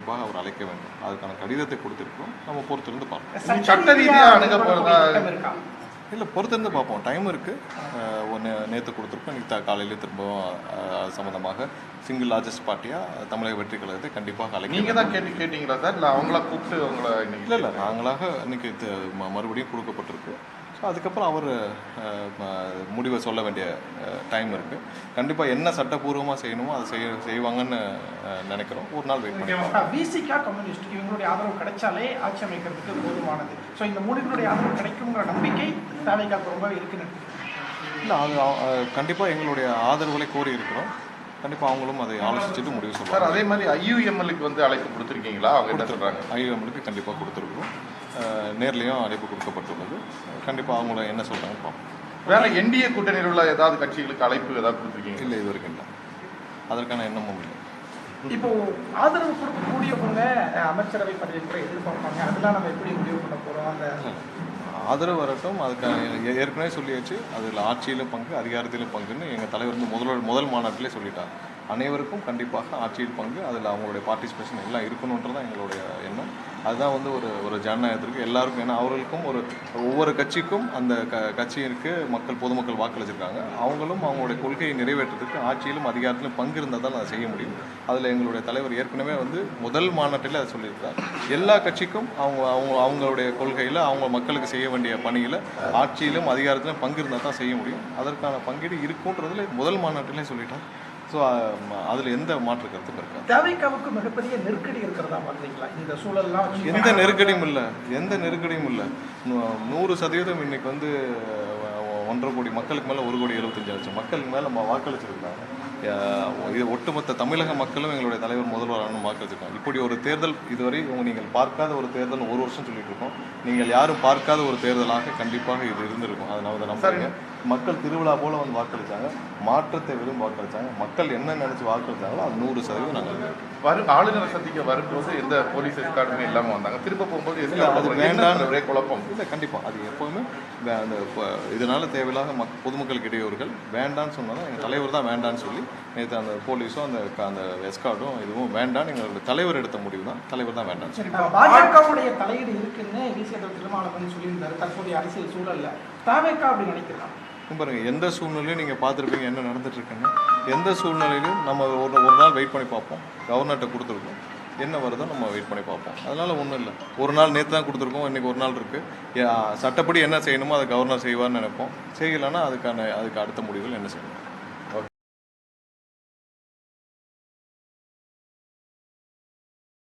கண்டிப்பாக அவர் அழைக்க வேண்டும். அதுக்கான கடிதத்தை கொடுத்துருக்கோம். நம்ம பொறுத்திருந்து பார்ப்போம். சட்ட ரீதியாக அணுக போகிறதா இல்லை, பொறுத்திருந்து பார்ப்போம். டைம் இருக்குது. ஒன்று நேற்று கொடுத்துருக்கோம். இன்றைக்கி காலையில் திரும்பவும் சம்மந்தமாக சிங்கிள் லார்ஜஸ்ட் பார்ட்டியாக தமிழக வெற்றி கழகத்தை கண்டிப்பாக அழைக்க. நீங்கள் தான் கேட்டீங்களா சார், இல்லை அவங்களா கூப்பிட்டு அவங்கள? இல்லை, நாங்களாக இன்றைக்கி மறுபடியும் கொடுக்கப்பட்டிருக்கு. ஸோ அதுக்கப்புறம் அவர் முடிவை சொல்ல வேண்டிய டைம் இருக்குது. கண்டிப்பாக என்ன சட்டப்பூர்வமாக செய்யணுமோ அதை செய்வாங்கன்னு நினைக்கிறோம். ஒரு நாள் வெயிட் பண்ணுவோம். விசிகா கம்யூனிஸ்ட் இவங்களுடைய ஆதரவு கிடைச்சாலே ஆட்சி அமைக்கிறதுக்கு போதுமானது. ஸோ இந்த மூடிகளுடைய ஆதரவு கிடைக்குங்கிற நம்பிக்கை தேவைக்காக ரொம்ப இருக்குன்னு. இல்லை, அது கண்டிப்பாக எங்களுடைய ஆதரவுகளை கோரி இருக்கிறோம். கண்டிப்பாக அவங்களும் அதை ஆலோசிச்சுட்டு முடிவு சொல்லுவாங்க. சார், அதே மாதிரி ஐயுஎம்எல்க்கு வந்து அழைப்பு கொடுத்துருக்கீங்களா? அவங்க என்ன சொல்கிறாங்க? ஐயுஎம்எல்க்கு கண்டிப்பாக கொடுத்துருக்குறோம். நேர்லேயும் அழைப்பு கொடுக்கப்பட்டுள்ளது. கண்டிப்பாக அவங்கள என்ன சொல்கிறாங்க பார்ப்போம். வேற என்டிஏ கூட்டணியில் உள்ள ஏதாவது கட்சிகளுக்கு அழைப்பு ஏதாவது கொடுத்துருக்கீங்க? இல்லை, இது வரைக்கும் இல்லை. அதற்கான எண்ணமும் இல்லை. இப்போ ஆதரவு கொடுக்கக்கூடியவங்க அமைச்சரவை பதவி கூட எதிர்பார்ப்பாங்க. அதெல்லாம் நம்ம எப்படி முடிவு பண்ண போகிறோம்? அந்த ஆதரவு வரட்டும். அதுக்கான ஏற்கனவே சொல்லியாச்சு. அதில் ஆட்சியிலும் பங்கு, அதிகாரத்திலும் பங்குன்னு எங்கள் தலைவர் வந்து முதல் மாநாட்டிலே சொல்லிட்டார். அனைவருக்கும் கண்டிப்பாக ஆட்சியில் பங்கு, அதில் அவங்களுடைய பார்ட்டிசிபேஷன் எல்லாம் இருக்கணுன்றதான் எங்களுடைய எண்ணம். அதுதான் வந்து ஒரு ஜனநாயகத்திற்கு எல்லாருக்கும். ஏன்னா அவர்களுக்கும் ஒவ்வொரு கட்சிக்கும் அந்த கட்சியிற்கு பொதுமக்கள் வாக்களிச்சிருக்காங்க. அவங்களும் அவங்களுடைய கொள்கையை நிறைவேற்றுறதுக்கு ஆட்சியிலும் அதிகாரத்திலும் பங்கு இருந்தால் தான் அதை செய்ய முடியும். அதில் எங்களுடைய தலைவர் ஏற்கனவே வந்து முதல் மாநாட்டில் அதை சொல்லியிருக்கார். எல்லா கட்சிக்கும் அவங்களுடைய கொள்கையில் அவங்க மக்களுக்கு செய்ய வேண்டிய பணியில் ஆட்சியிலும் அதிகாரத்திலும் பங்கு இருந்தால் தான் செய்ய முடியும். அதற்கான பங்கீடு இருக்குன்றதுல முதல் மாநாட்டிலே சொல்லிட்டார். ஸோ அதில் எந்த மாற்று கருத்தும் இருக்காது. தேவைக்காவுக்கு மிகப்பெரிய நெருக்கடி இருக்கிறதா பார்த்தீங்களா? இந்த சூழல்லாம் எந்த நெருக்கடியும் இல்லை. 100% இன்னைக்கு வந்து 1.5 கோடி மக்களுக்கு மேலே 1,75,00,000 மக்களுக்கு மேலே வாக்களிச்சிருக்காங்க. இது ஒட்டுமொத்த தமிழக மக்களும் எங்களுடைய தலைவர் முதல்வரான வாக்களிச்சிருக்காங்க. இப்படி ஒரு தேர்தல் இதுவரை நீங்கள் பார்க்காத ஒரு தேர்தல் ஒரு வருஷம் சொல்லிட்டு இருக்கோம். நீங்கள் யாரும் பார்க்காத ஒரு தேர்தலாக கண்டிப்பாக இது இருந்திருக்கும். அதை நம்புறீங்க. மக்கள் திருவிழா போல வந்து வாக்களிச்சாங்க. மாற்றத்தை விரும்பி வாக்களிச்சாங்க. மக்கள் என்ன நினைச்சு வாக்களிச்சாங்களோ அது 100% நாங்கள் ஆளுநரை சந்திக்க வரும்போது எந்த போலீஸ் எஸ்கார்டுமே இல்லாமல் வந்தாங்க. திரும்ப போகும்போது அது வேண்டாம் ஒரே குழப்பம். இல்லை, கண்டிப்பாக அது எப்போவுமே அந்த இதனால் தேவையில்லாத பொதுமக்களுக்கு இடையூறுகள் வேண்டான்னு சொன்னால் எங்கள் தலைவர் தான் வேண்டான்னு சொல்லி நேற்று அந்த போலீஸும் அந்த எஸ்கார்டும் இதுவும் வேண்டான்னு எங்களுடைய தலைவர் எடுத்த முடிவு தான். தலைவர் தான் வேண்டான்னு சொல்லி. பாஜகவுடைய தலையீடு இருக்குன்னு திருமாவளவன் சொல்லியிருந்தாரு. தற்போதைய அரசியல் சூழல்ல தாவேக்கா அப்படி நினைக்கிறான் பாருங்க. எந்த சூழ்நிலையும் நீங்கள் பார்த்துருப்பீங்க என்ன நடந்துட்டு இருக்குன்னு. எந்த சூழ்நிலையிலும் நம்ம ஒரு நாள் வெயிட் பண்ணி பார்ப்போம். கவர்னர்கிட்ட கொடுத்துருக்கோம். என்ன வருதோ நம்ம வெயிட் பண்ணி பார்ப்போம். அதனால ஒன்றும் இல்லை. ஒரு நாள் நேற்று தான் கொடுத்துருக்கோம். இன்றைக்கி ஒரு நாள் இருக்குது. சட்டப்படி என்ன செய்யணுமோ அதை கவர்னர் செய்வார்னு நினைப்போம். செய்யலைன்னா அதுக்கு அடுத்த முடிவுகள் என்ன செய்யணும்.